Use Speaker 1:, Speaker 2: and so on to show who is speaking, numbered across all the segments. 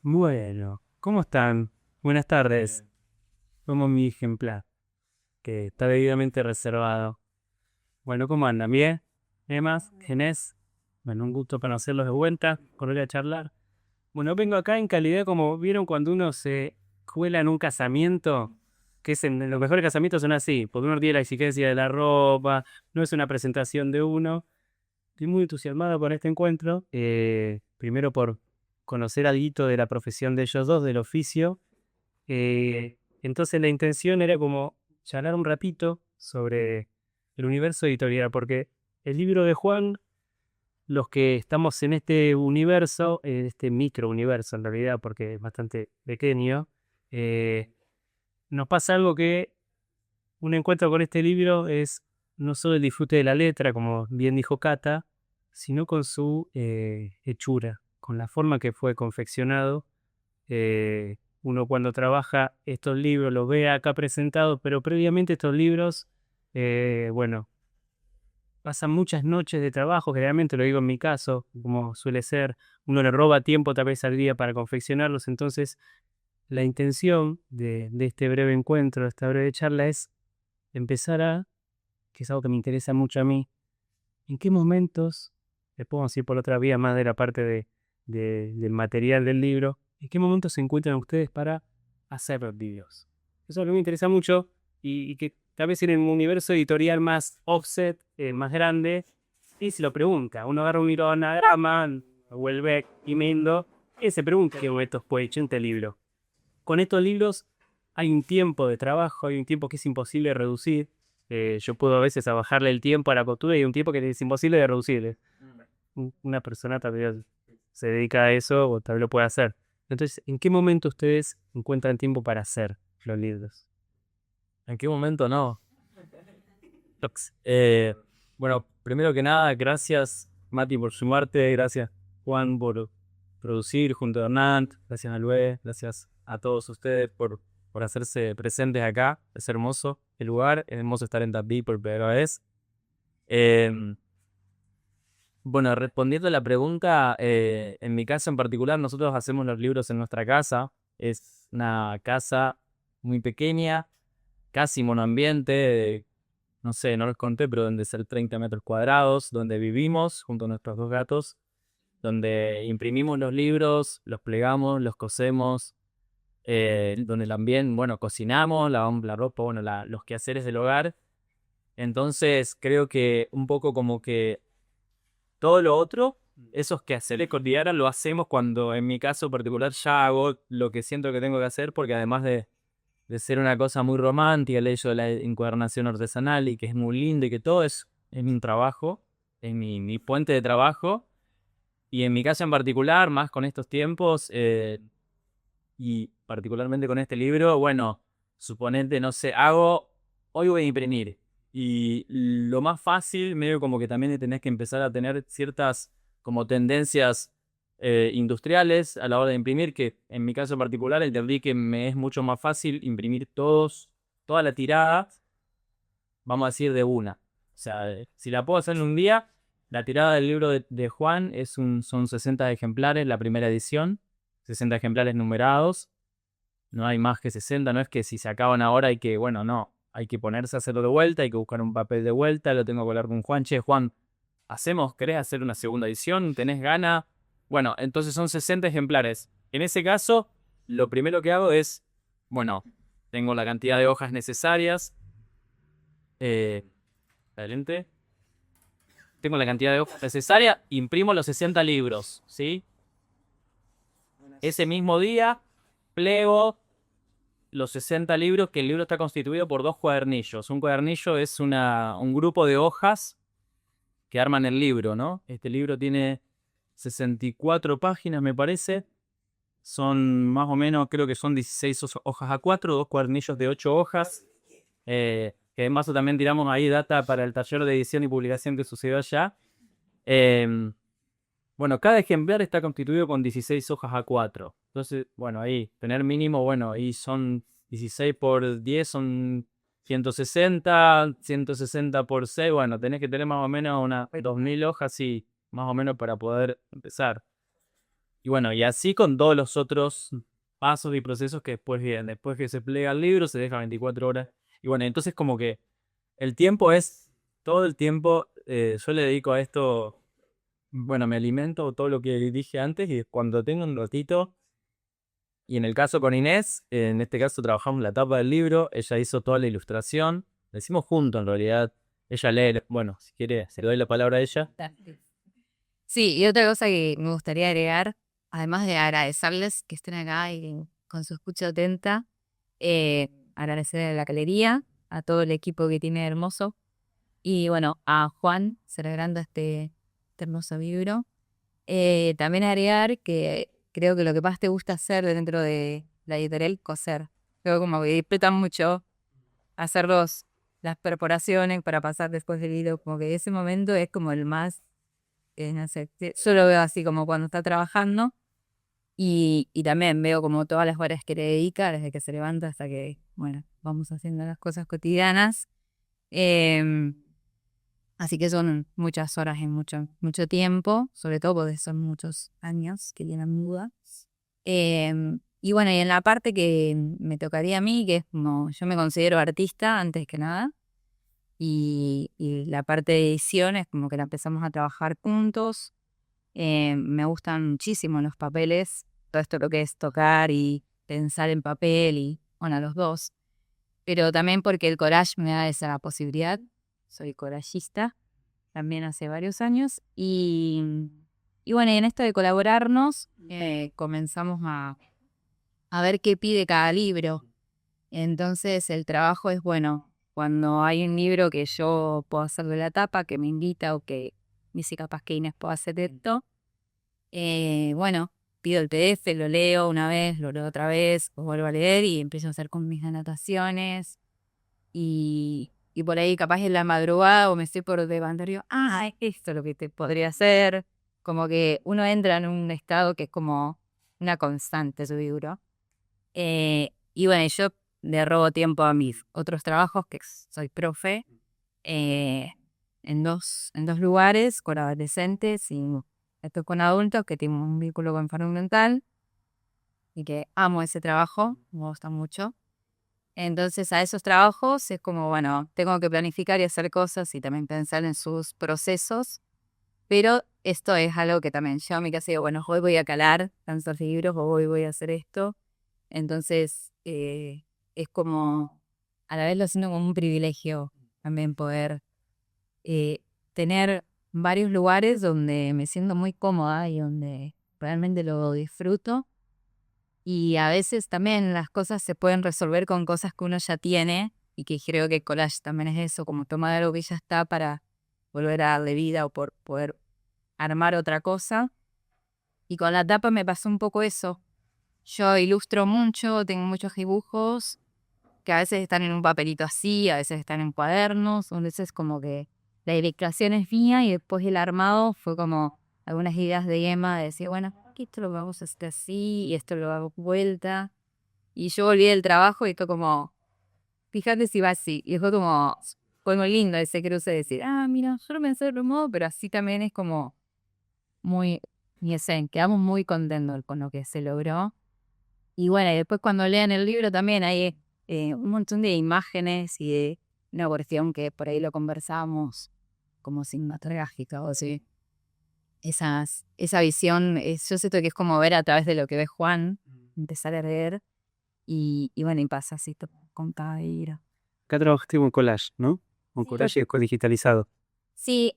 Speaker 1: Bueno, ¿cómo están? Buenas tardes. Como mi ejemplar, que está debidamente reservado. Bueno, ¿cómo andan? ¿Bien? ¿Emas? ¿Genés? Bueno, un gusto conocerlos de vuelta, volver a charlar. Bueno, vengo acá en calidad, como vieron cuando uno se cuela en un casamiento, que es en los mejores casamientos son así, porque uno tiene la exigencia de la ropa, no es una presentación de uno. Estoy muy entusiasmado por este encuentro, primero por conocer algo de la profesión de ellos dos, del oficio. Entonces la intención era como charlar un ratito sobre el universo editorial, porque el libro de Juan, los que estamos en este universo, este micro universo en realidad, porque es bastante pequeño, eh, nos pasa algo que un encuentro con este libro es no solo el disfrute de la letra, como bien dijo Cata, sino con su hechura, con la forma que fue confeccionado. Uno cuando trabaja estos libros los ve acá presentados, pero previamente estos libros, bueno, pasan muchas noches de trabajo, generalmente lo digo en mi caso, como suele ser, uno le roba tiempo tal vez al día para confeccionarlos, entonces la intención de este breve encuentro, de esta breve charla es empezar que es algo que me interesa mucho a mí, en qué momentos, le puedo decir por otra vía más de la parte del material del libro, en qué momentos se encuentran ustedes para hacer los vídeos. Eso es lo que me interesa mucho y que tal vez en un universo editorial más offset, más grande, y se lo pregunta. Uno agarra un libro de anagrama, vuelve y Mendo, y se pregunta qué momentos puede echar este libro. Con estos libros hay un tiempo de trabajo, hay un tiempo que es imposible de reducir. Yo puedo a veces a bajarle el tiempo a la costura y hay un tiempo que es imposible de reducir. Una persona tal vez se dedica a eso o tal vez lo puede hacer. Entonces, ¿en qué momento ustedes encuentran tiempo para hacer los libros?
Speaker 2: ¿En qué momento no?
Speaker 1: Tox.
Speaker 2: Bueno, primero que nada, gracias Mati por sumarte, gracias Juan por producir junto a Hernán, gracias a Lue, gracias a todos ustedes por hacerse presentes acá. Es hermoso el lugar, es hermoso estar en Tandil por primera vez. Eh, bueno, respondiendo a la pregunta, en mi casa en particular, nosotros hacemos los libros en nuestra casa. Es una casa muy pequeña, casi monoambiente, no sé, no les conté, pero donde ser 30 metros cuadrados, donde vivimos junto a nuestros dos gatos, donde imprimimos los libros, los plegamos, los cosemos, donde también, bueno, cocinamos, lavamos la ropa, bueno, los quehaceres del hogar. Entonces, creo que un poco como que todo lo otro, esos quehaceres cotidianos, lo hacemos cuando, en mi caso particular, ya hago lo que siento que tengo que hacer, porque además de ser una cosa muy romántica, el hecho de la encuadernación artesanal y que es muy lindo y que todo es mi trabajo, es mi puente de trabajo. Y en mi caso en particular, más con estos tiempos y particularmente con este libro, bueno, suponete, no sé, hoy voy a imprimir. Y lo más fácil, medio como que también tenés que empezar a tener ciertas como tendencias industriales a la hora de imprimir, que en mi caso en particular entendí que me es mucho más fácil imprimir toda la tirada, vamos a decir, de una. O sea, si la puedo hacer en un día, la tirada del libro de Juan son 60 ejemplares, la primera edición, 60 ejemplares numerados, no hay más que 60, no es que si se acaban ahora hay que, bueno, no, hay que ponerse a hacerlo de vuelta, hay que buscar un papel de vuelta, lo tengo que hablar con Juan, che, Juan, ¿querés hacer una segunda edición? ¿Tenés gana? Bueno, entonces son 60 ejemplares. En ese caso, lo primero que hago es, bueno, tengo la cantidad de hojas necesarias, eh, adelante, tengo la cantidad de hojas necesaria, imprimo los 60 libros, ¿sí? Ese mismo día, plego los 60 libros, que el libro está constituido por dos cuadernillos. Un cuadernillo es un grupo de hojas que arman el libro, ¿no? Este libro tiene 64 páginas, me parece. Son más o menos, creo que son 16 hojas a 4, dos cuadernillos de 8 hojas. Que además también tiramos ahí data para el taller de edición y publicación que sucedió allá. Eh, bueno, cada ejemplar está constituido con 16 hojas a 4. Entonces, bueno, ahí, tener mínimo, bueno, ahí son 16 por 10, son 160, 160 por 6, bueno, tenés que tener más o menos unas 2000 hojas, sí, más o menos para poder empezar. Y bueno, y así con todos los otros pasos y procesos que después vienen. Después que se plega el libro, se deja 24 horas. Y bueno, entonces como que el tiempo es todo el tiempo. Yo le dedico a esto, bueno, me alimento todo lo que dije antes y cuando tengo un ratito, y en el caso con Inés, en este caso trabajamos la tapa del libro, ella hizo toda la ilustración, la hicimos juntos en realidad. Ella lee, bueno, si quiere, se le doy la palabra a ella.
Speaker 3: Sí, y otra cosa que me gustaría agregar, además de agradecerles que estén acá y con su escucha atenta, agradecer a la galería, a todo el equipo que tiene hermoso, y bueno, a Juan celebrando este hermoso libro. También agregar que creo que lo que más te gusta hacer dentro de la editorial, coser. Creo como que disfrutan mucho hacer las perforaciones para pasar después del hilo, como que ese momento es como el más, no sé, yo lo veo así como cuando está trabajando y también veo como todas las horas que le dedica, desde que se levanta hasta que, bueno, vamos haciendo las cosas cotidianas. Em, Así que son muchas horas y mucho tiempo, sobre todo porque son muchos años que tienen muda. Y bueno, y en la parte que me tocaría a mí, que es como yo me considero artista antes que nada, y la parte de edición es como que la empezamos a trabajar juntos. Me gustan muchísimo los papeles, todo esto lo que es tocar y pensar en papel y, bueno, los dos. Pero también porque el collage me da esa posibilidad. Soy collagista también hace varios años. Y bueno, y en esto de colaborarnos, comenzamos a ver qué pide cada libro. Entonces el trabajo es, bueno, cuando hay un libro que yo puedo hacerle la tapa, que me invita o que me dice capaz que Inés puedo hacer esto, bueno, pido el PDF, lo leo una vez, lo leo otra vez, lo vuelvo a leer y empiezo a hacer con mis anotaciones. Y por ahí capaz en la madrugada o me estoy por levantar y digo, esto es lo que te podría hacer. Como que uno entra en un estado que es como una constante su libro. Y bueno, yo le robo tiempo a mis otros trabajos, que soy profe, eh, en dos lugares, con adolescentes y esto con adultos que tienen un vínculo con salud mental y que amo ese trabajo, me gusta mucho. Entonces a esos trabajos es como, bueno, tengo que planificar y hacer cosas y también pensar en sus procesos, pero esto es algo que también yo a mi casa digo, bueno, hoy voy a calar tantos libros o hoy voy a hacer esto. Entonces es como, a la vez lo siento como un privilegio también poder eh, tener varios lugares donde me siento muy cómoda y donde realmente lo disfruto. Y a veces también las cosas se pueden resolver con cosas que uno ya tiene y que creo que collage también es eso, como tomar algo que ya está para volver a darle vida o por poder armar otra cosa. Y con la tapa me pasó un poco eso. Yo ilustro mucho, tengo muchos dibujos que a veces están en un papelito así, a veces están en cuadernos, a veces como que la ilustración es mía y después el armado fue como algunas ideas de Emma de decir, bueno, aquí esto lo vamos a hacer así y esto lo hago vuelta. Y yo volví del trabajo y fue como, fíjate si va así. Y fue muy lindo ese cruce de decir, mira, yo lo pensé de otro modo, pero así también es como muy, y ese, quedamos muy contentos con lo que se logró. Y bueno, y después cuando lean el libro también hay un montón de imágenes y de una cuestión que por ahí lo conversamos como cinematográfica o así. Esa visión, yo siento que es como ver a través de lo que ve Juan, empezar a leer y bueno, y pasa así con cada libro.
Speaker 1: Acá trabajaste con collage, ¿no? Con
Speaker 3: Sí.
Speaker 1: collage y después digitalizado.
Speaker 3: Sí,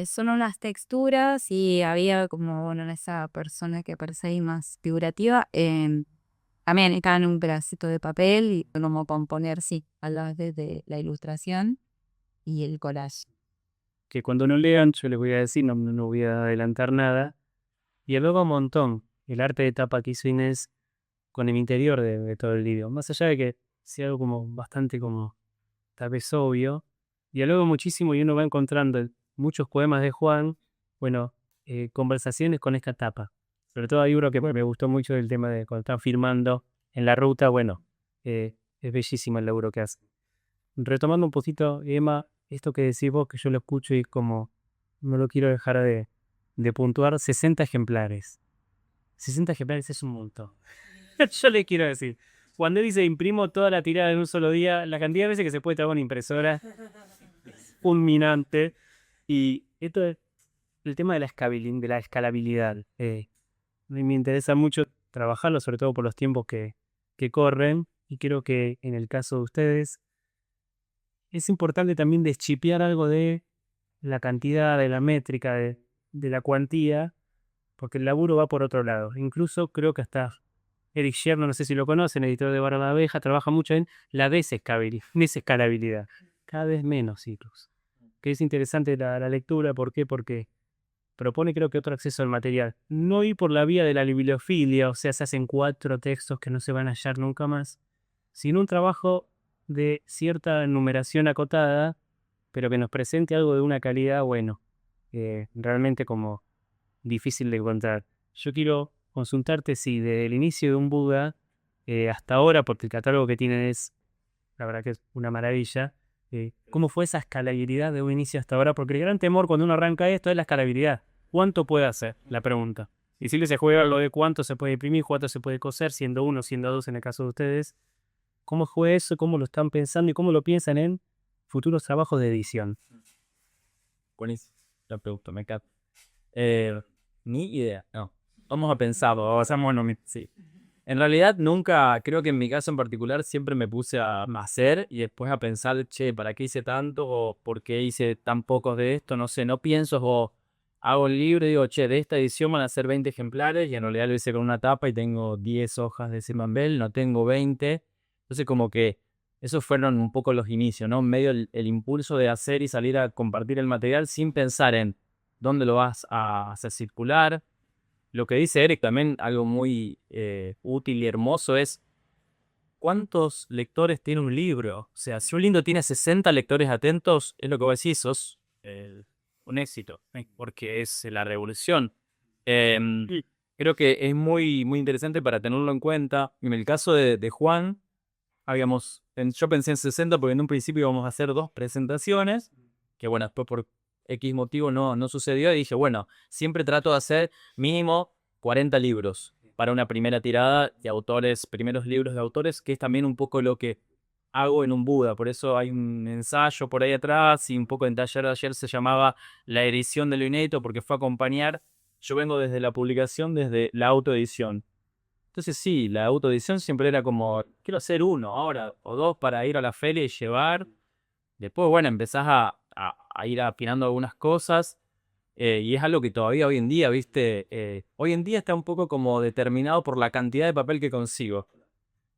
Speaker 3: son unas texturas y había como, bueno, esa persona que parece ahí más figurativa. También estaba en un pedacito de papel y como componer, sí, a la vez de la ilustración y el collage.
Speaker 1: Que cuando no lean, yo les voy a decir, no voy a adelantar nada. Y luego un montón el arte de tapa que hizo Inés con el interior de todo el libro. Más allá de que sea algo como bastante como tal vez obvio. Y luego muchísimo y uno va encontrando en muchos poemas de Juan, bueno, conversaciones con esta tapa. Sobre todo hay uno que me gustó mucho del tema de cuando están filmando en la ruta, bueno, es bellísimo el laburo que hace. Retomando un poquito, Emma, esto que decís vos, que yo lo escucho y como no lo quiero dejar de puntuar, 60 ejemplares. 60 ejemplares es un montón. Yo le quiero decir, cuando dice imprimo toda la tirada en un solo día, la cantidad de veces que se puede traer una impresora es fulminante. Y esto es el tema de la escalabilidad. Me interesa mucho trabajarlo, sobre todo por los tiempos que corren. Y creo que en el caso de ustedes es importante también deschipear algo de la cantidad, de la métrica, de la cuantía, porque el laburo va por otro lado. Incluso creo que hasta Eric Sherno, no sé si lo conocen, editor de Barra la Abeja, trabaja mucho en la desescalabilidad. Cada vez menos ciclos. Que es interesante la lectura, ¿por qué? Porque propone creo que otro acceso al material. No ir por la vía de la bibliofilia, o sea, se hacen 4 textos que no se van a hallar nunca más, sino un trabajo de cierta numeración acotada, pero que nos presente algo de una calidad, bueno, realmente como difícil de encontrar. Yo quiero consultarte si desde el inicio de un Buda hasta ahora, porque el catálogo que tienen es, la verdad que es una maravilla, ¿cómo fue esa escalabilidad de un inicio hasta ahora? Porque el gran temor cuando uno arranca esto es la escalabilidad. ¿Cuánto puede hacer? La pregunta. Y si se juega lo de cuánto se puede imprimir, cuánto se puede coser, siendo 1, siendo 2 en el caso de ustedes. ¿Cómo fue eso? ¿Cómo lo están pensando? ¿Y cómo lo piensan en futuros trabajos de edición?
Speaker 2: Buenísimo. La pregunta, me encanta. Ni idea, no. Vamos a pensarlo, o sea, bueno, sí. En realidad nunca, creo que en mi caso en particular siempre me puse a hacer y después a pensar, che, ¿para qué hice tanto? O ¿por qué hice tan pocos de esto? No sé, no pienso o hago el libro y digo, che, de esta edición van a ser 20 ejemplares y en realidad lo hice con una tapa y tengo 10 hojas de Simambel, no tengo 20. Entonces como que esos fueron un poco los inicios, ¿no? Medio el impulso de hacer y salir a compartir el material sin pensar en dónde lo vas a hacer circular. Lo que dice Eric también, algo muy útil y hermoso es ¿cuántos lectores tiene un libro? O sea, si un libro tiene 60 lectores atentos, es lo que vos decís, sos un éxito, porque es la revolución. Creo que es muy, muy interesante para tenerlo en cuenta. En el caso de Juan, yo pensé en 60 porque en un principio íbamos a hacer 2 presentaciones, que bueno, después por X motivo no sucedió y dije, bueno, siempre trato de hacer mínimo 40 libros para una primera tirada de autores, primeros libros de autores, que es también un poco lo que hago en un Buda. Por eso hay un ensayo por ahí atrás y un poco en taller de ayer se llamaba La edición de lo inédito porque fue a acompañar. Yo vengo desde la publicación, desde la autoedición. Entonces sí, la autoedición siempre era como, quiero hacer 1 ahora o 2 para ir a la feria y llevar. Después, bueno, empezás a ir afinando algunas cosas y es algo que todavía hoy en día, ¿viste? Hoy en día está un poco como determinado por la cantidad de papel que consigo.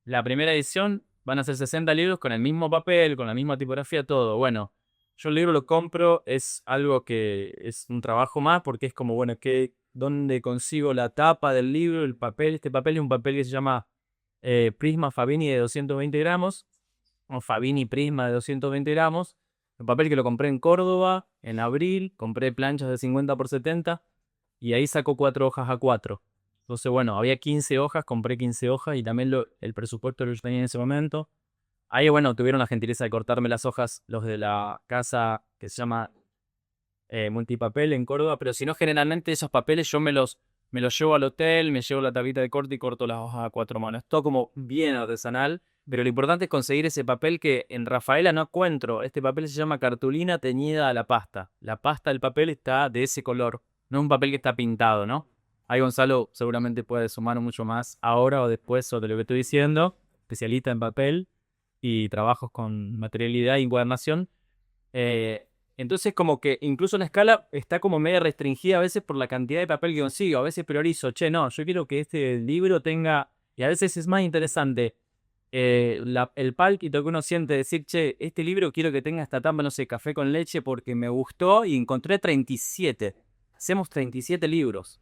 Speaker 2: La primera edición van a ser 60 libros con el mismo papel, con la misma tipografía, todo. Bueno, yo el libro lo compro, es algo que es un trabajo más porque es como, bueno, ¿dónde consigo la tapa del libro, el papel? Este papel es un papel que se llama Prisma Fabini de 220 gramos, o Fabini Prisma de 220 gramos. El papel que lo compré en Córdoba en abril, compré planchas de 50 por 70 y ahí sacó 4 hojas A4. Entonces, bueno, había 15 hojas, compré 15 hojas y también el presupuesto lo tenía en ese momento. Ahí, bueno, tuvieron la gentileza de cortarme las hojas los de la casa que se llama Multipapel en Córdoba, pero si no, generalmente esos papeles yo me los llevo al hotel, me llevo la tablita de corte y corto las hojas a 4 manos. Es todo como bien artesanal, pero lo importante es conseguir ese papel que en Rafaela no encuentro. Este papel se llama cartulina teñida a la pasta. La pasta del papel está de ese color, no es un papel que está pintado, ¿no? Ahí Gonzalo seguramente puede sumar mucho más ahora o después sobre lo que estoy diciendo, especialista en papel y trabajos con materialidad y encuadernación. Entonces como que incluso la escala está como medio restringida a veces por la cantidad de papel que consigo. A veces priorizo, che, no, yo quiero que este libro tenga, y a veces es más interesante el pálpito que uno siente decir, che, este libro quiero que tenga esta tapa, no sé, café con leche porque me gustó y encontré 37. Hacemos 37 libros.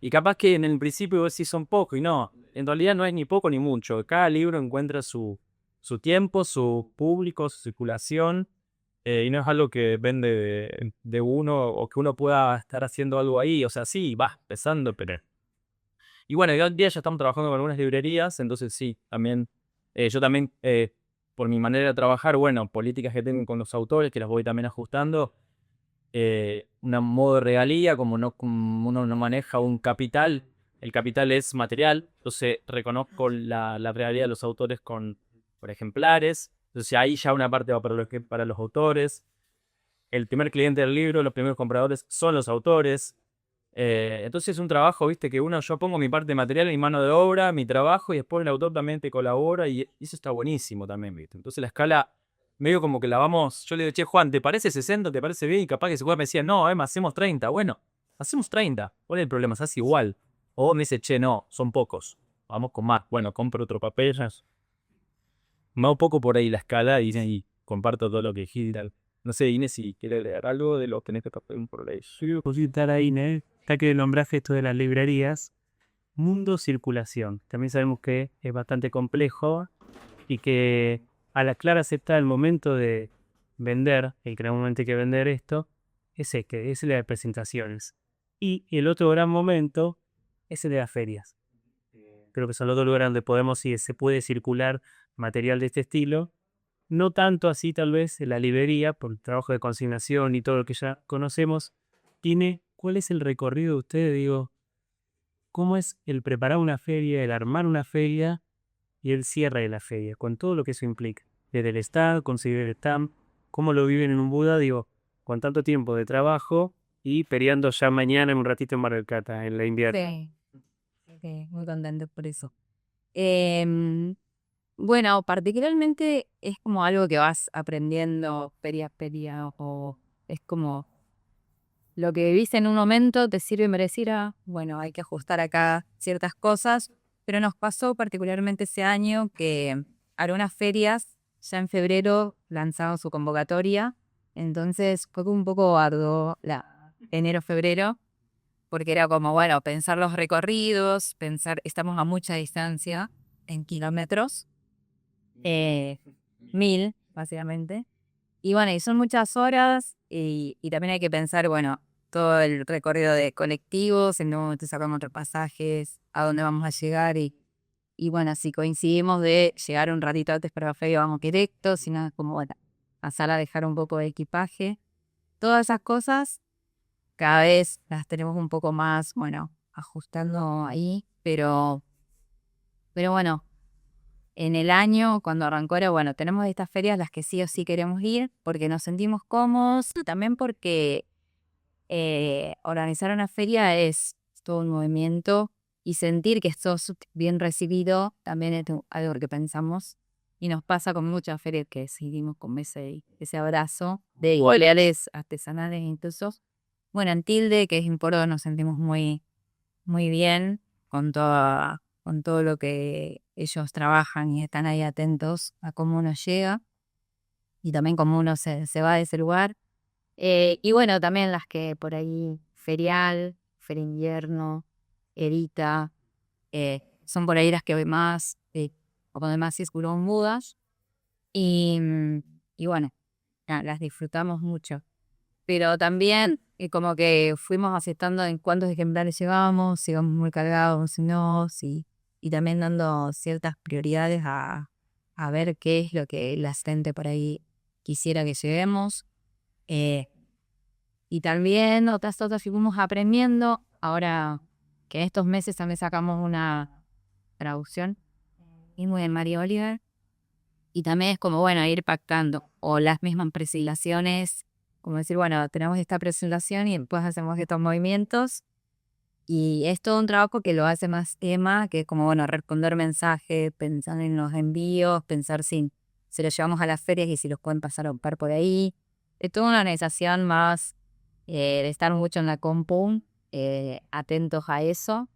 Speaker 2: Y capaz que en el principio vos decís son pocos, y no, en realidad no es ni poco ni mucho. Cada libro encuentra su tiempo, su público, su circulación, y no es algo que depende de uno o que uno pueda estar haciendo algo ahí. O sea, sí, va empezando, pero... Y bueno, hoy en día ya estamos trabajando con algunas librerías, entonces sí, también, yo también, por mi manera de trabajar, bueno, políticas que tengo con los autores, que las voy también ajustando, un modo de regalía, como uno no maneja un capital, el capital es material, entonces reconozco la realidad de los autores por ejemplares, entonces ahí ya una parte va para los autores. El primer cliente del libro, los primeros compradores son los autores. Entonces es un trabajo, viste, que yo pongo mi parte material, mi mano de obra, mi trabajo, y después el autor también te colabora, y eso está buenísimo también, viste. Entonces la escala, medio como que la vamos, yo le digo, che, Juan, ¿te parece 60? ¿Te parece bien? Y capaz que se me decía, no, Emma, hacemos 30. Bueno, hacemos 30. ¿Cuál es el problema? Se hace igual. O me dice, che, no, son pocos. Vamos con más. Bueno, compro otro papel. Me hago poco por ahí la escala y comparto todo lo que dijiste y tal. No sé, Inés, si quiere leer algo de los tenés que papel por ahí.
Speaker 1: Yo quiero consultar a Inés, ya que nombraste esto de las librerías, mundo circulación. También sabemos que es bastante complejo y que a la clara aceptar el momento de vender, el que momento hay que vender esto, es el de las presentaciones. Y el otro gran momento es el de las ferias. Creo que son los dos lugares donde podemos y se puede circular material de este estilo. No tanto así tal vez en la librería, por el trabajo de consignación y todo lo que ya conocemos. ¿Cuál es el recorrido de ustedes? Digo, ¿cómo es el preparar una feria, el armar una feria y el cierre de la feria, con todo lo que eso implica? Desde el stand, conseguir el stand, cómo lo viven en un Buda, digo, con tanto tiempo de trabajo y peleando ya mañana en un ratito en Mar del Plata, en la invierno.
Speaker 3: Sí, sí, muy contento por eso. Bueno, particularmente es como algo que vas aprendiendo feria a feria, o es como lo que vivís en un momento te sirve para decir, bueno, hay que ajustar acá ciertas cosas, pero nos pasó particularmente ese año que algunas ferias ya en febrero lanzaron su convocatoria, entonces fue un poco arduo enero-febrero, porque era como, bueno, pensar los recorridos, estamos a mucha distancia en kilómetros, 1000 básicamente. Y bueno, y son muchas horas y también hay que pensar, bueno, todo el recorrido de colectivos, en dónde te sacamos otros pasajes, a dónde vamos a llegar y bueno, si coincidimos de llegar un ratito antes para la feria, vamos directo, si no es como, bueno, pasar a dejar un poco de equipaje. Todas esas cosas cada vez las tenemos un poco más, bueno, ajustando ahí, pero bueno. En el año, cuando arrancó, era bueno, tenemos estas ferias las que sí o sí queremos ir porque nos sentimos cómodos, también porque organizar una feria es todo un movimiento y sentir que sos bien recibido también es algo que pensamos y nos pasa con muchas ferias que seguimos con ese abrazo de iguales artesanales incluso. Bueno, en Tilde, que es Importo, nos sentimos muy, muy bien con todo lo que ellos trabajan y están ahí atentos a cómo uno llega y también cómo uno se va de ese lugar. Y bueno, también las que por ahí, Ferial, Feria Invierno, Erita, son por ahí las que voy más, o donde más circuló mudas. Y, y bueno, nada, las disfrutamos mucho. Pero también como que fuimos aceptando en cuántos ejemplares llevábamos, si íbamos muy cargados, si no, y también dando ciertas prioridades a ver qué es lo que la gente por ahí quisiera que llevemos. Y también otras fuimos aprendiendo. Ahora que en estos meses también sacamos una traducción y muy de María Oliver. Y también es como, bueno, ir pactando. O las mismas presentaciones, como decir, bueno, tenemos esta presentación y después hacemos estos movimientos. Y es todo un trabajo que lo hace más Emma, que es como, bueno, responder mensajes, pensar en los envíos, pensar si se los llevamos a las ferias y si los pueden pasar a buscar por ahí. Es toda una organización más de estar mucho en la compu, atentos a eso.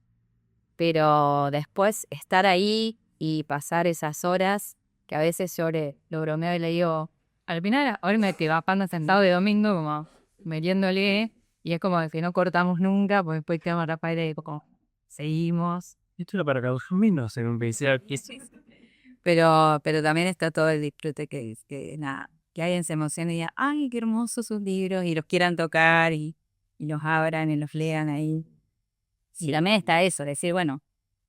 Speaker 3: Pero después estar ahí y pasar esas horas, que a veces yo lo bromeo y le digo, al final, hoy me estoy bajando sentado de domingo como metiéndole. Y es como que no cortamos nunca, porque después quedamos Rafael y como seguimos.
Speaker 1: Esto era para causar menos, según pensé.
Speaker 3: Pero también está todo el disfrute que nada, que alguien se emocione y diga, ay, qué hermosos sus libros, y los quieran tocar y los abran y los lean ahí. Y también está eso, decir, bueno,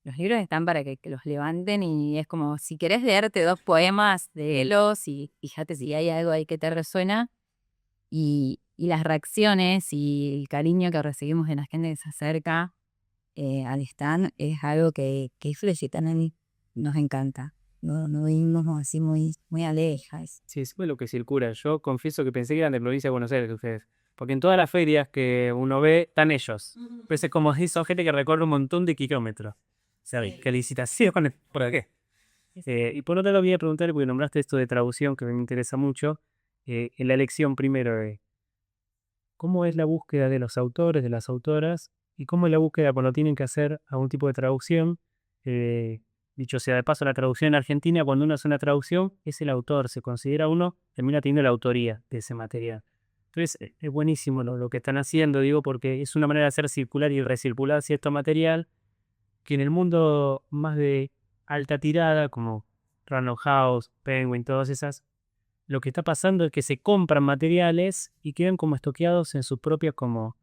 Speaker 3: los libros están para que los levanten y es como, si querés leerte 2 poemas, léelos y fíjate si hay algo ahí que te resuena. Y las reacciones y el cariño que recibimos de la gente que se acerca al stand es algo que Flechitana nos encanta. No vimos así muy alejas.
Speaker 1: Sí, es lo que circula. Yo confieso que pensé que eran de provincia de Buenos Aires ustedes. Porque en todas las ferias que uno ve, están ellos. Pero es como si son gente que recorre un montón de kilómetros. O sea, que licitaciones, ¿por qué? Y por otro lado, voy a preguntar, porque nombraste esto de traducción, que me interesa mucho. En la elección primero, ¿cómo es la búsqueda de los autores, de las autoras? ¿Y cómo es la búsqueda cuando tienen que hacer algún tipo de traducción? Eh, Dicho sea de paso, la traducción en Argentina, cuando uno hace una traducción, es el autor, se considera uno, termina teniendo la autoría de ese material. Entonces, es buenísimo lo que están haciendo, digo, porque es una manera de hacer circular y recircular cierto material que en el mundo más de alta tirada, como Random House, Penguin, todas esas, lo que está pasando es que se compran materiales y quedan como estoqueados en sus propias como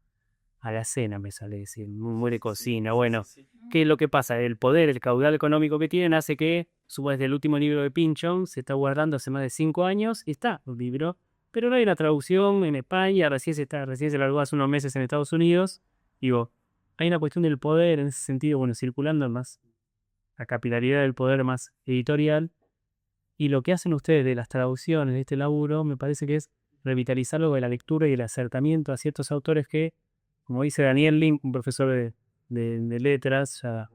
Speaker 1: alacena, me sale decir, muy de cocina. Bueno, ¿qué es lo que pasa? El poder, el caudal económico que tienen hace que, suba desde el último libro de Pynchon, se está guardando hace más de 5 años y está un libro, pero no hay una traducción en España, recién se largó hace unos meses en Estados Unidos. Digo, hay una cuestión del poder en ese sentido, bueno, circulando más la capilaridad del poder más editorial. Y lo que hacen ustedes de las traducciones, de este laburo, me parece que es revitalizar algo de la lectura y el acercamiento a ciertos autores que, como dice Daniel Link, un profesor de letras, ya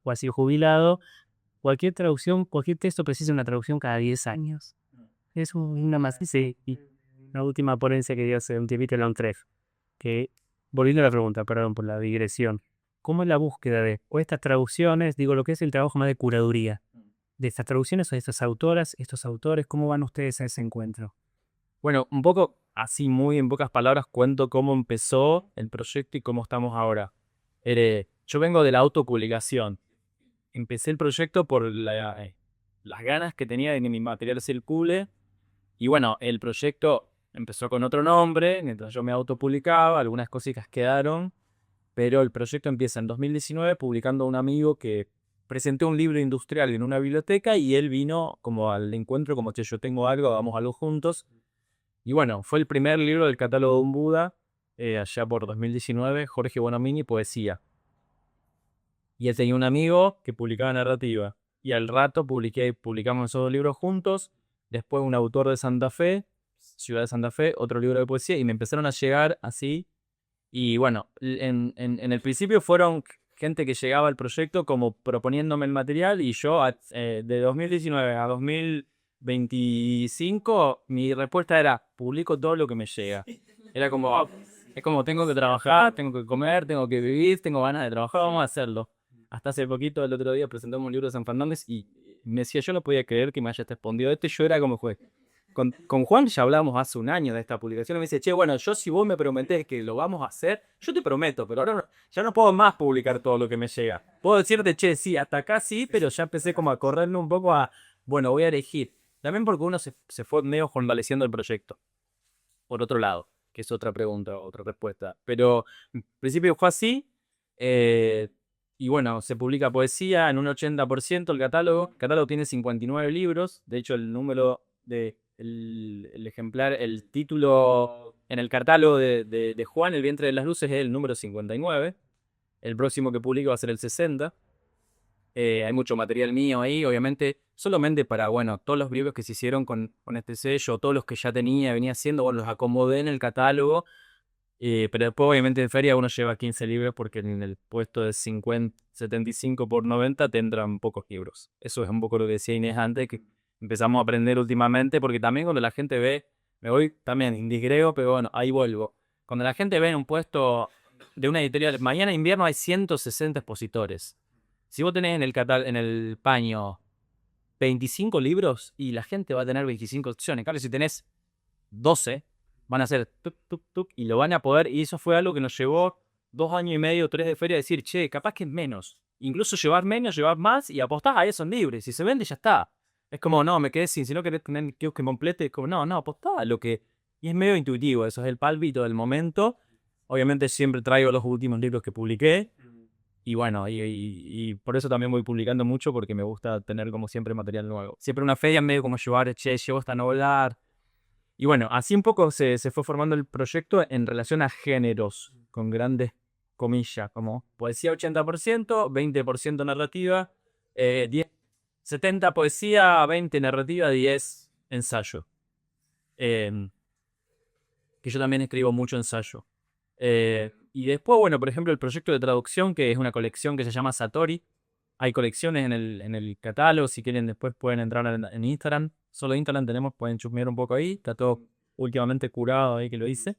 Speaker 1: casi jubilado, cualquier traducción, cualquier texto precisa una traducción cada 10 años. Es una más. Sí, y la última ponencia que dio hace un tiempito en la UNTREF, que, volviendo a la pregunta, perdón por la digresión, ¿cómo es la búsqueda de o estas traducciones, digo, lo que es el trabajo más de curaduría, de estas traducciones o de estas autoras, estos autores, cómo van ustedes a ese encuentro?
Speaker 2: Bueno, un poco así, muy en pocas palabras, cuento cómo empezó el proyecto y cómo estamos ahora. Yo vengo de la autopublicación. Empecé el proyecto por las ganas que tenía de que mi material circule. Y bueno, el proyecto empezó con otro nombre, mientras yo me autopublicaba, algunas cositas quedaron. Pero el proyecto empieza en 2019 publicando a un amigo que presenté un libro industrial en una biblioteca y él vino como al encuentro, como que yo tengo algo, hagamos algo juntos. Y bueno, fue el primer libro del catálogo de un Buda, allá por 2019, Jorge Bonamini, Poesía. Y él tenía un amigo que publicaba narrativa. Y al rato publicamos esos dos libros juntos. Después un autor de Santa Fe, Ciudad de Santa Fe, otro libro de poesía. Y me empezaron a llegar así. Y bueno, en el principio fueron gente que llegaba al proyecto como proponiéndome el material. Y yo de 2019 a 2025, mi respuesta era, publico todo lo que me llega. Era como, es como tengo que trabajar, tengo que comer, tengo que vivir, tengo ganas de trabajar, vamos a hacerlo. Hasta hace poquito, el otro día, presentamos un libro de San Fernández y me decía, yo no podía creer que me haya respondido esto. Y yo era como fue. Con Juan ya hablamos hace un año de esta publicación y me dice, che, bueno, yo si vos me prometés que lo vamos a hacer, yo te prometo, pero ahora ya no puedo más publicar todo lo que me llega. Puedo decirte, che, sí, hasta acá sí, pero ya empecé como a correrle un poco a, bueno, voy a elegir. También porque uno se fue medio fortaleciendo el proyecto. Por otro lado, que es otra pregunta, otra respuesta. Pero en principio fue así. Y bueno, se publica poesía en un 80% el catálogo. El catálogo tiene 59 libros. De hecho, el número de el ejemplar, el título en el catálogo de Juan, El vientre de las luces, es el número 59. El próximo que publique va a ser el 60. Hay mucho material mío ahí, obviamente, solamente para, bueno, todos los libros que se hicieron con este sello, todos los que ya venía haciendo, bueno, los acomodé en el catálogo. Pero después, obviamente, en feria uno lleva 15 libros porque en el puesto de 75 por 90 tendrán pocos libros. Eso es un poco lo que decía Inés antes, que empezamos a aprender últimamente, porque también cuando la gente ve, me voy también indigreo, pero bueno, ahí vuelvo. Cuando la gente ve en un puesto de una editorial, mañana invierno hay 160 expositores. Si vos tenés en el paño 25 libros y la gente va a tener 25 opciones. Claro, si tenés 12, van a hacer tuk, tuk, tuk y lo van a poder. Y eso fue algo que nos llevó 2 años y medio, 3 de feria a decir, che, capaz que es menos. Incluso llevar menos, llevar más y apostás a eso en libre. Si se vende, ya está. Es como, no, me quedé sin, si no querés tener que complete, es como, no, apostá a lo que... Y es medio intuitivo, eso es el pálpito del momento. Obviamente siempre traigo los últimos libros que publiqué. Y bueno, y por eso también voy publicando mucho, porque me gusta tener como siempre material nuevo. Siempre una feria medio como llevar, che, llevo esta novela. Y bueno, así un poco se fue formando el proyecto en relación a géneros, con grandes comillas, como poesía 80%, 20% narrativa, 70 poesía, 20 narrativa, 10 ensayo. Que yo también escribo mucho ensayo. Y después, bueno, por ejemplo, el proyecto de traducción, que es una colección que se llama Satori. Hay colecciones en el catálogo, si quieren después pueden entrar en Instagram. Solo Instagram tenemos, pueden chusmear un poco ahí. Está todo últimamente curado ahí que lo hice.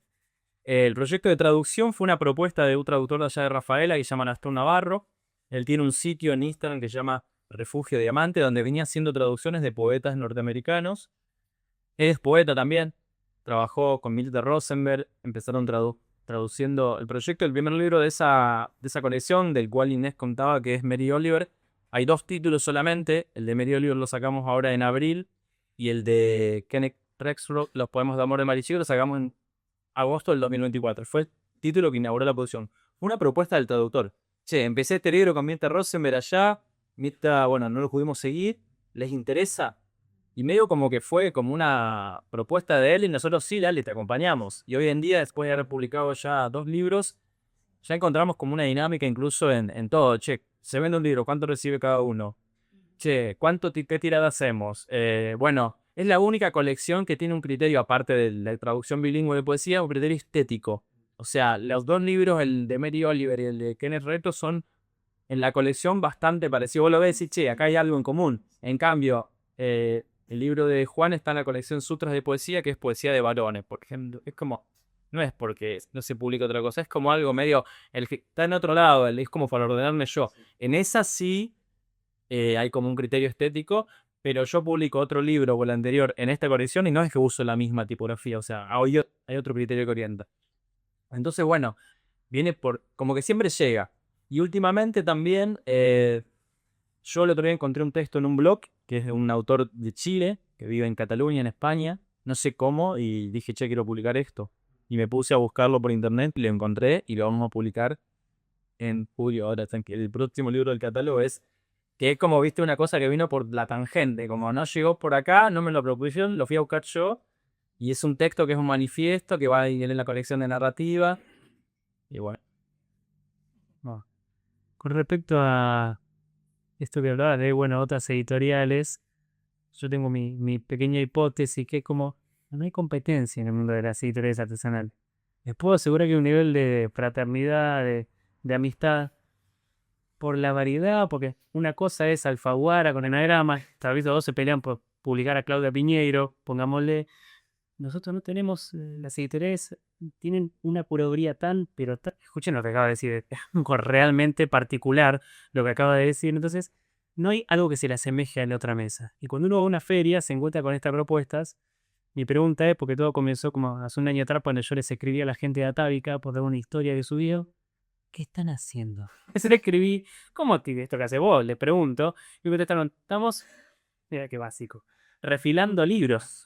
Speaker 2: El proyecto de traducción fue una propuesta de un traductor de allá de Rafaela que se llama Nastón Navarro. Él tiene un sitio en Instagram que se llama Refugio Diamante, donde venía haciendo traducciones de poetas norteamericanos. Es poeta también. Trabajó con Milton Rosenberg. Empezaron traduciendo el proyecto. El primer libro de esa colección, del cual Inés contaba, que es Mary Oliver. Hay 2 títulos solamente. El de Mary Oliver lo sacamos ahora en abril. Y el de Kenneth Rexroth, Los poemas de amor de Marichio, lo sacamos en agosto del 2024. Fue el título que inauguró la producción. Fue una propuesta del traductor. Che, empecé este libro con Mirta Rosenberg allá. Mirta, bueno, no lo pudimos seguir. ¿Les interesa? Y medio como que fue como una propuesta de él y nosotros sí, dale, te acompañamos. Y hoy en día, después de haber publicado ya 2 libros, ya encontramos como una dinámica incluso en todo. Che, se vende un libro, ¿cuánto recibe cada uno? Che, ¿qué tirada hacemos? Bueno, es la única colección que tiene un criterio, aparte de la traducción bilingüe de poesía, un criterio estético. O sea, los 2 libros, el de Mary Oliver y el de Kenneth Reto, son en la colección bastante parecidos. Vos lo ves y decís, che, acá hay algo en común. En cambio, el libro de Juan está en la colección Sutras de Poesía, que es poesía de varones, por ejemplo. Es como, no es porque no se publica otra cosa, es como algo medio, el que está en otro lado, es como para ordenarme yo. En esa sí hay como un criterio estético, pero yo publico otro libro o el anterior en esta colección y no es que uso la misma tipografía, o sea, hay otro criterio que orienta. Entonces, bueno, viene por, como que siempre llega. Y últimamente también, yo el otro día encontré un texto en un blog, que es de un autor de Chile, que vive en Cataluña, en España, no sé cómo, y dije, che, quiero publicar esto. Y me puse a buscarlo por internet y lo encontré y lo vamos a publicar en julio. Ahora, el próximo libro del catálogo es, que es como, viste, una cosa que vino por la tangente, como no llegó por acá, no me lo propusieron, lo fui a buscar yo, y es un texto que es un manifiesto que va a ir en la colección de narrativa, y bueno.
Speaker 1: Con respecto a esto que hablaba de, bueno, otras editoriales, yo tengo mi pequeña hipótesis que es como, no hay competencia en el mundo de las editoriales artesanales. Les puedo asegurar que hay un nivel de fraternidad, de amistad, por la variedad, porque una cosa es Alfaguara con Enagrama, tal vez los dos se pelean por publicar a Claudia Piñeiro, pongámosle. Nosotros no tenemos, las editoriales tienen una curaduría tan, pero escuchen lo que acaba de decir, es algo realmente particular lo que acaba de decir, entonces no hay algo que se le asemeje a la otra mesa. Y cuando uno va a una feria se encuentra con estas propuestas. Mi pregunta es, porque todo comenzó como hace un año atrás cuando yo les escribí a la gente de Atávica por dar una historia que subió. ¿Qué están haciendo? Se le escribí, ¿cómo esto que hace vos? Le pregunto. Y me contestaron, estamos, mira qué básico, refilando libros.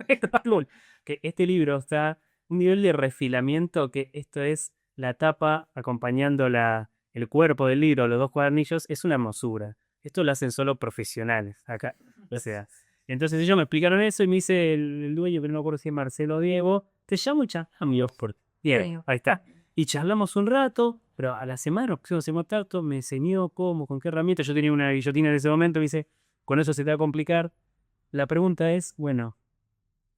Speaker 1: Que este libro está un nivel de refilamiento que esto es la tapa acompañando el cuerpo del libro, los 2 cuadernillos, es una hermosura. Esto lo hacen solo profesionales acá. O sea, entonces ellos me explicaron eso y me dice el dueño, que no me acuerdo si es Marcelo o Diego, te llamo y charlamos por Diego, ahí está. Y charlamos un rato, pero a la semana nos pusimos en contacto, me enseñó cómo, con qué herramienta. Yo tenía una guillotina en ese momento, me dice, con eso se te va a complicar. La pregunta es, bueno,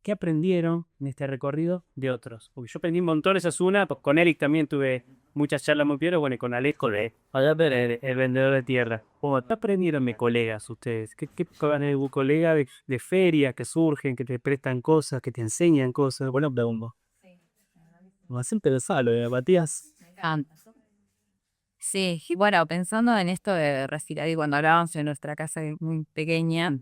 Speaker 1: ¿qué aprendieron en este recorrido de otros? Porque yo aprendí un montón, esa es una. Pues con Eric también tuve muchas charlas muy pioras. Bueno, y con Alex, el vendedor de tierra. ¿Qué aprendieron mis colegas ustedes? ¿Qué colegas de feria que surgen, que te prestan cosas, que te enseñan cosas? Bueno, pregunto. Me hacen pensar lo de Matías.
Speaker 3: Me encanta. Sí, y bueno, pensando en esto de refilar, y cuando hablábamos en nuestra casa muy pequeña,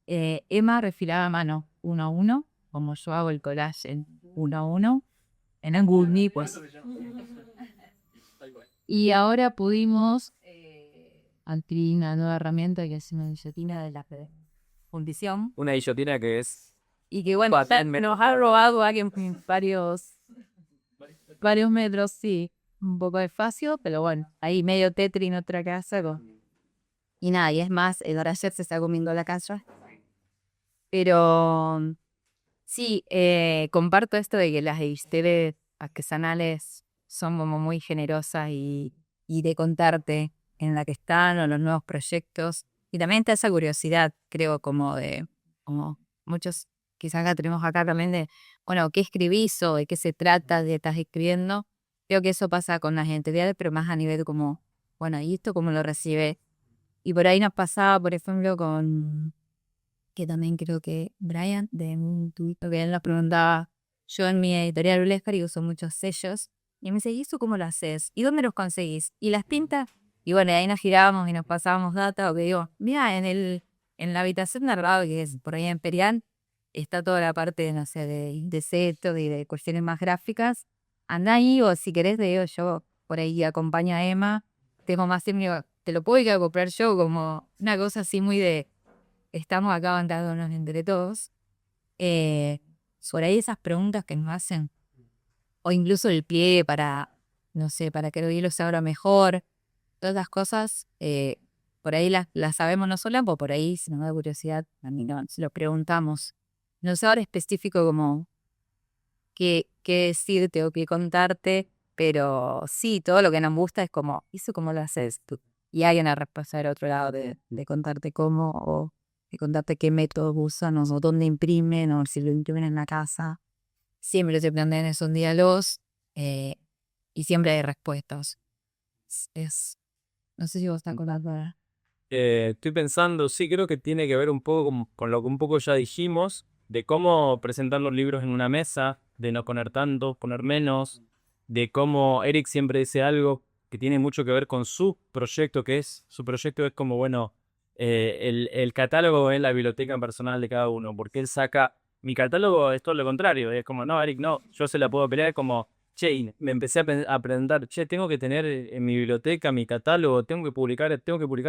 Speaker 3: Emma refilaba a mano, 1 a 1, como yo hago el collage en 1 a 1, en el Google, pues. Y ahora pudimos adquirir una nueva herramienta que es una guillotina de la fundición.
Speaker 2: Una guillotina que es...
Speaker 3: Y que bueno, nos ha robado alguien varios metros, sí. Un poco de espacio, pero bueno, ahí medio Tetris en otra casa. Y nada, y es más, el Ayer se está comiendo la casa. Pero sí, comparto esto de que las editoriales artesanales son como muy generosas y y de contarte en la que están o los nuevos proyectos. Y también está esa curiosidad, creo, como muchos quizás la tenemos acá también de, bueno, ¿qué escribís o de qué se trata de estás escribiendo? Creo que eso pasa con las editoriales, pero más a nivel como, bueno, ¿y esto cómo lo recibe? Y por ahí nos pasaba, por ejemplo, que también creo que Brian, de un tuit, que él nos preguntaba, yo en mi editorial Blefari uso muchos sellos, y me dice, ¿y eso cómo lo haces? ¿Y dónde los conseguís? ¿Y las tintas? Y bueno, y ahí nos girábamos y nos pasábamos data, o que digo, mira, en la habitación de al lado, que es por ahí en Perián, está toda la parte, no sé, de seto y de cuestiones más gráficas. Andá ahí, o si querés, te digo, yo por ahí acompaño a Emma, tengo más tiempo, te lo puedo ir a comprar yo, como una cosa así muy de, estamos acá aguantándonos entre todos. Sobre ahí esas preguntas que nos hacen, o incluso el pie para, no sé, para que el hilo se abra mejor, todas las cosas, por ahí las sabemos no solas, o por ahí si nos da curiosidad, también se lo preguntamos. No sé ahora específico como qué decirte o qué contarte, pero sí, todo lo que nos gusta es como, ¿eso cómo lo haces tú? Y hay una respuesta del otro lado de contarte cómo, o de contarte qué métodos usan, o dónde imprimen, o si lo imprimen en la casa. Siempre se plantean esos diálogos, y siempre hay respuestas. No sé si vos estás acordando.
Speaker 2: Estoy pensando, sí, creo que tiene que ver un poco con lo que un poco ya dijimos, de cómo presentar los libros en una mesa, de no poner tanto, poner menos, de cómo Eric siempre dice algo que tiene mucho que ver con su proyecto, su proyecto es como, bueno, el catálogo es la biblioteca personal de cada uno, porque él saca, mi catálogo es todo lo contrario, es como, no, Eric, no, yo se la puedo pelear como... Che, y me empecé a preguntar, che, tengo que tener en mi biblioteca mi catálogo, tengo que publicar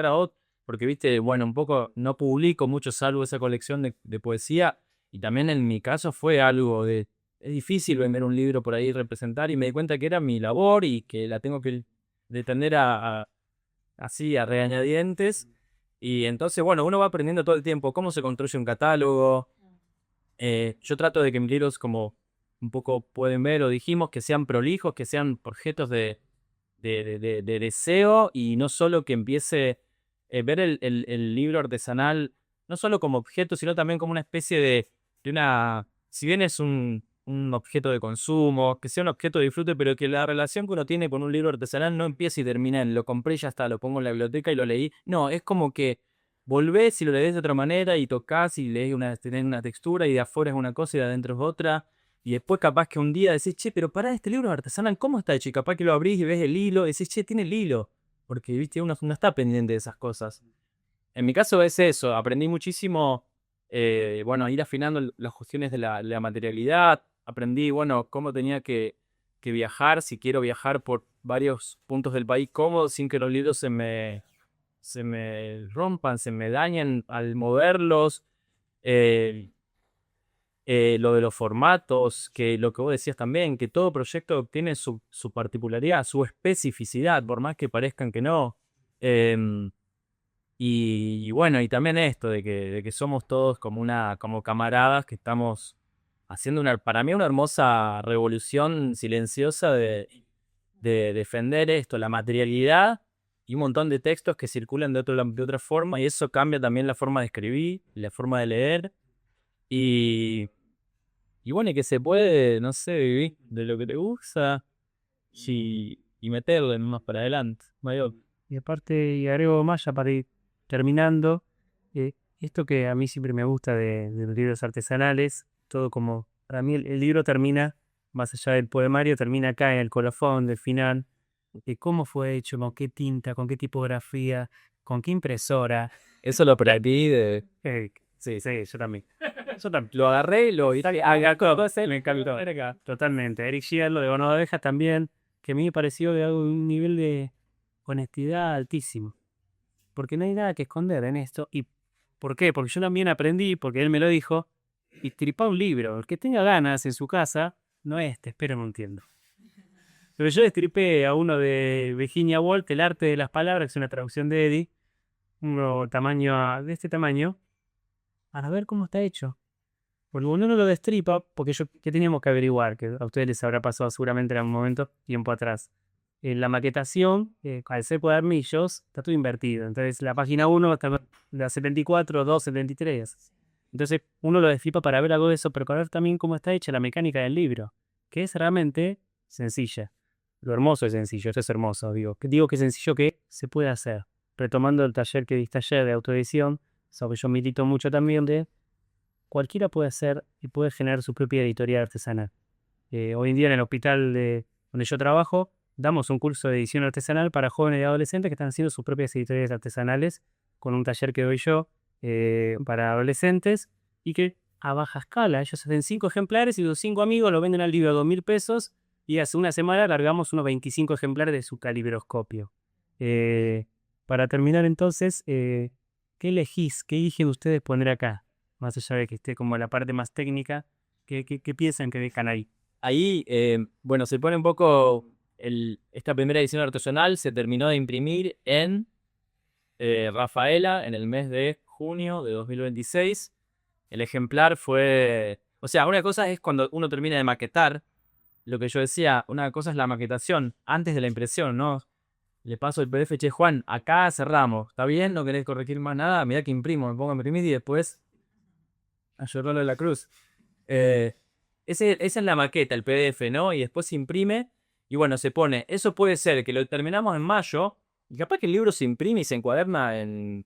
Speaker 2: a otro, porque viste, bueno, un poco no publico mucho salvo esa colección de poesía, y también en mi caso fue algo de, es difícil vender un libro por ahí y representar, y me di cuenta que era mi labor y que la tengo que detener así a regañadientes, y entonces, bueno, uno va aprendiendo todo el tiempo cómo se construye un catálogo. Yo trato de que mis libros, como un poco pueden ver o dijimos, que sean prolijos, que sean objetos de deseo, y no solo que empiece ver el libro artesanal, no solo como objeto, sino también como una especie de una, si bien es un objeto de consumo, que sea un objeto de disfrute, pero que la relación que uno tiene con un libro artesanal no empiece y termina en lo compré y ya está, lo pongo en la biblioteca y lo leí. No, es como que volvés y lo lees de otra manera y tocas y lees tenés una textura y de afuera es una cosa y de adentro es otra. Y después capaz que un día decís, che, pero pará, este libro es artesanal, ¿cómo está hecho? Y capaz que lo abrís y ves el hilo y decís, che, tiene el hilo. Porque, viste, uno no está pendiente de esas cosas. En mi caso es eso, aprendí muchísimo, bueno, a ir afinando las cuestiones de la materialidad. Aprendí, bueno, cómo tenía que viajar, si quiero viajar por varios puntos del país cómodo, sin que los libros se me rompan, se me dañen al moverlos. Eh, lo de los formatos, que lo que vos decías también, que todo proyecto tiene su particularidad, su especificidad, por más que parezcan que no. Em, y bueno, y también esto de que somos todos como camaradas que estamos haciendo para mí una hermosa revolución silenciosa de defender esto, la materialidad y un montón de textos que circulan de otra forma, y eso cambia también la forma de escribir, la forma de leer. Y bueno, y que se puede, no sé, vivir de lo que te gusta y meterle más para adelante.
Speaker 1: Y aparte, y agrego más ya para ir terminando, esto que a mí siempre me gusta de los libros artesanales, todo como, para mí el libro termina, más allá del poemario, termina acá en el colofón del final, de cómo fue hecho, con qué tinta, con qué tipografía, con qué impresora.
Speaker 2: Eso lo aprendí de...
Speaker 1: Sí, sí, yo también.
Speaker 2: Lo agarré y lo...
Speaker 1: Me encantó. Totalmente. Eric Giallo de Bono de Abejas también, que a mí me pareció de un nivel de honestidad altísimo. Porque no hay nada que esconder en esto. ¿Y por qué? Porque yo también aprendí, porque él me lo dijo, y tripá un libro. El que tenga ganas en su casa, no te espero, no entiendo. Pero yo destripé a uno de Virginia Woolf, El arte de las palabras, que es una traducción de Eddie, uno de este tamaño, para ver cómo está hecho. Porque uno no lo destripa, porque ¿qué teníamos que averiguar? Que a ustedes les habrá pasado seguramente en algún momento, tiempo atrás. la maquetación, al ser cuadernillos, está todo invertido. Entonces la página 1 está la 74, 2, 73. Entonces uno lo desflipa para ver algo de eso, pero para ver también cómo está hecha la mecánica del libro, que es realmente sencilla. Lo hermoso es sencillo, esto es hermoso, digo que es sencillo que se puede hacer. Retomando el taller que diste ayer de autoedición, sobre yo milito mucho también de cualquiera puede hacer y puede generar su propia editorial artesanal. Hoy en día en el hospital donde yo trabajo, damos un curso de edición artesanal para jóvenes y adolescentes que están haciendo sus propias editoriales artesanales con un taller que doy yo para adolescentes y que a baja escala, ellos hacen 5 ejemplares y los 5 amigos lo venden al libro a 2.000 pesos y hace una semana largamos unos 25 ejemplares de su calibroscopio. Para terminar entonces, ¿qué elegís? ¿Qué eligen ustedes poner acá? Más allá de que esté como la parte más técnica, ¿qué piensan que dejan ahí?
Speaker 2: Ahí, bueno, se pone un poco, esta primera edición artesanal se terminó de imprimir en Rafaela en el mes de junio de 2026. El ejemplar fue, o sea, una cosa es cuando uno termina de maquetar, lo que yo decía, una cosa es la maquetación antes de la impresión, ¿no? Le paso el PDF, che, Juan, acá cerramos, ¿está bien? ¿No querés corregir más nada? Mirá que imprimo, me pongo a imprimir y después a llorarlo de la cruz. Esa es la maqueta, el PDF, ¿no? Y después se imprime y bueno, se pone. Eso puede ser que lo terminamos en mayo y capaz que el libro se imprime y se encuaderna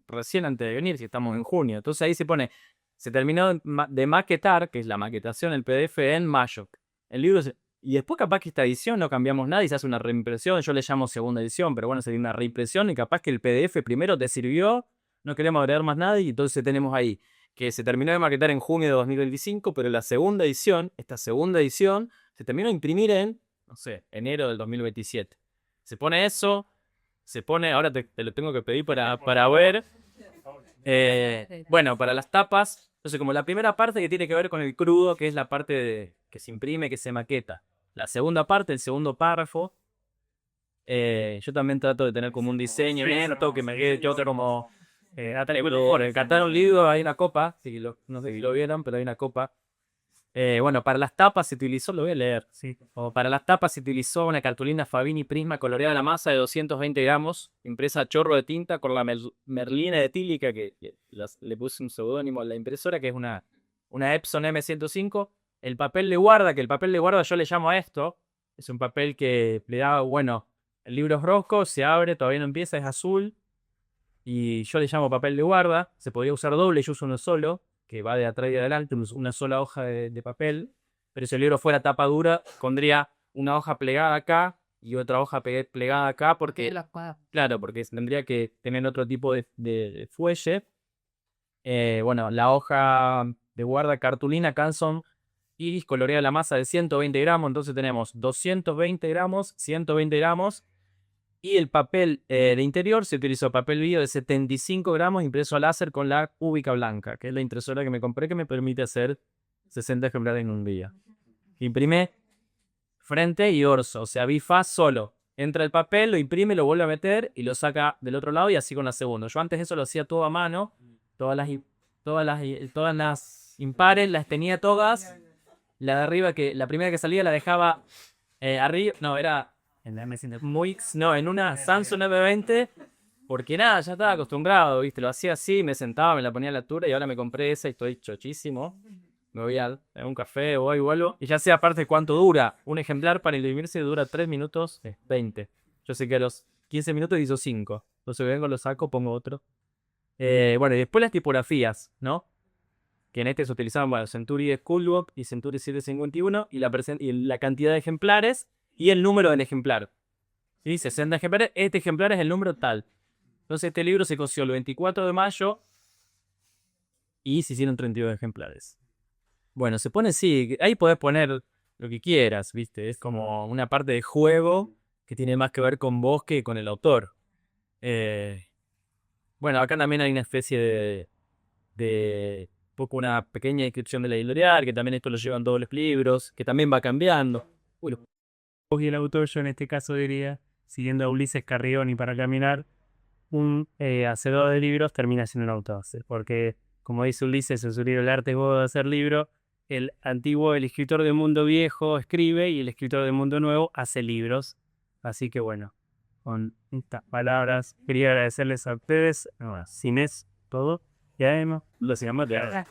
Speaker 2: recién antes de venir, si estamos en junio. Entonces ahí se pone, se terminó de maquetar, que es la maquetación, el PDF en mayo. El libro y después capaz que esta edición no cambiamos nada y se hace una reimpresión. Yo le llamo segunda edición, pero bueno, sería una reimpresión y capaz que el PDF primero te sirvió, no queremos agregar más nada y entonces tenemos ahí que se terminó de maquetar en junio de 2025, pero la segunda edición, esta segunda edición, se terminó de imprimir en, no sé, enero del 2027. Se pone eso, se pone, ahora te lo tengo que pedir para ver. Bueno, para las tapas, entonces como la primera parte que tiene que ver con el crudo, que es la parte que se imprime, que se maqueta. La segunda parte, el segundo párrafo, yo también trato de tener como un diseño bien, no tengo que me quede yo como... por el cantar un libro hay una copa, no sé si lo vieron, pero hay una copa. Bueno, para las tapas se utilizó, lo voy a leer, sí. O para las tapas se utilizó una cartulina Fabini Prisma coloreada a la masa de 220 gramos, impresa a chorro de tinta con la merlina etílica, que le puse un seudónimo a la impresora, que es una Epson M105. El papel de guarda, que el papel de guarda yo le llamo a esto, es un papel que le da, bueno, el libro es rojo, se abre, todavía no empieza, es azul. Y yo le llamo papel de guarda. Se podría usar doble, yo uso uno solo, que va de atrás y de adelante, una sola hoja de papel. Pero si el libro fuera tapa dura, pondría una hoja plegada acá y otra hoja plegada acá, porque, claro, porque tendría que tener otro tipo de fuelle. Bueno, la hoja de guarda cartulina Canson Iris coloreada la masa de 120 gramos, entonces tenemos 220 gramos, 120 gramos. Y el papel de interior se utilizó papel bio de 75 gramos impreso a láser con la cúbica blanca, que es la impresora que me compré que me permite hacer 60 ejemplares en un día. Imprime frente y dorso, o sea, bifaz solo. Entra el papel, lo imprime, lo vuelve a meter y lo saca del otro lado y así con la segunda. Yo antes eso lo hacía todo a mano, todas las impares las tenía todas. La de arriba, la primera que salía la dejaba arriba, no, era... en una Samsung M20, porque nada, ya estaba acostumbrado, ¿viste? Lo hacía así, me sentaba, me la ponía a la altura y ahora me compré esa y estoy chochísimo. Me voy a un café o algo, y ya sé aparte cuánto dura. Un ejemplar para imprimirse dura 3 minutos 20. Yo sé que a los 15 minutos hizo 5. Entonces vengo, lo saco, pongo otro. Bueno, y después las tipografías, ¿no? Que en este se utilizaban, bueno, Century Schoolbook y Century 751 y la cantidad de ejemplares y el número del ejemplar. ¿Sí? 60 ejemplares. Este ejemplar es el número tal. Entonces este libro se cosió el 24 de mayo y se hicieron 32 ejemplares. Bueno, se pone así. Ahí podés poner lo que quieras, ¿viste? Es como una parte de juego que tiene más que ver con vos que con el autor. Bueno, acá también hay una especie de poco una pequeña descripción de la editorial, que también esto lo llevan todos los libros, que también va cambiando. Uy,
Speaker 1: Y el autor, yo en este caso diría, siguiendo a Ulises Carrión para caminar, un hacedor de libros termina siendo un autor. Porque, como dice Ulises en su libro El arte es bobo de hacer libro, el escritor del mundo viejo escribe y el escritor del mundo nuevo hace libros. Así que bueno, con estas palabras quería agradecerles a ustedes, sin es todo, y además los llamamos de